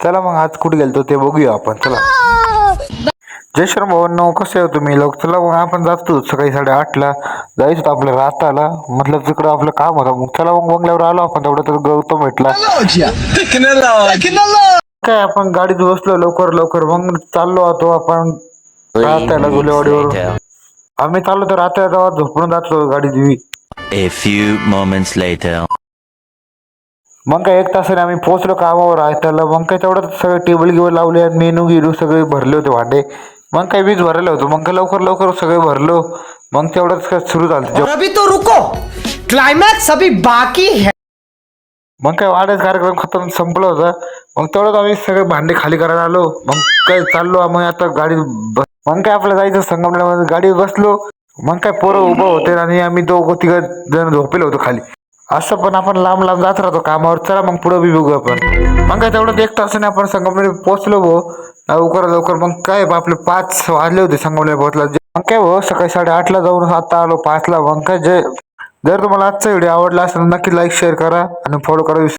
चला मग आज कुठे गेलतो ते बघूया आपण. चला जय श्रीराम भावांनो, कसे हो तुम्ही लोक. चला मग आपण जातो सकाळी 8:30ला जायचं होतं आपल्या राताला. मतलब तिकडं आपलं काम होतं. मग चला मग बंगल्यावर आलो आपण. तेवढं तर गौतम भेटला. काय आपण गाडीत बसलो लवकर लवकर. मग चाललो होतो आपण रात्याला गुलेवाडीवरून. आम्ही चाललो तर रात्या तेव्हा झोपून जातो गाडी दिवी. A few moments later. मग काय 1 तासाने आम्ही पोहोचलो कामावर रात्याला. मग काय तेवढं सगळे टेबल गिबल लावले, मेनू गिनू सगळे भरले होते भांडे. मग काय वीज भरलं होतं. मग काय लवकर लवकर सगळे भरलो. मग तेवढंच काय सुरू झालं. और अभी तो रुको, क्लाइमैक्स अभी बाकी है. मग काय वाढायचा कार्यक्रम खतम संपला होता. मग तेवढंच आम्ही सगळे भांडे खाली करायला आलो. मग काय चाललो आम्ही आता गाडीत मग काय आपलं जायचं संगमनेरमध्ये. गाडीत बसलो. मग काय पोरं उभं होते आणि आम्ही 2-3 जण झोपेलो होतो खाली. असं पण आपण लांब लांब जात राहतो कामावर. चला मग पुढं बी बघू आपण. मग काय तेवढं 1 तासाने आपण संगमनेर पोहोचलो भो लवकर लवकर. मग काय आपले 5 वाजले होते संगमनेर पोहोचला. मग काय हो सकाळी 8:30ला जाऊन आता आलो 5ला. मग काय जर तुम्हाला आजचा व्हिडिओ आवडला असेल नक्की लाईक शेअर करा आणि फॉलो करा.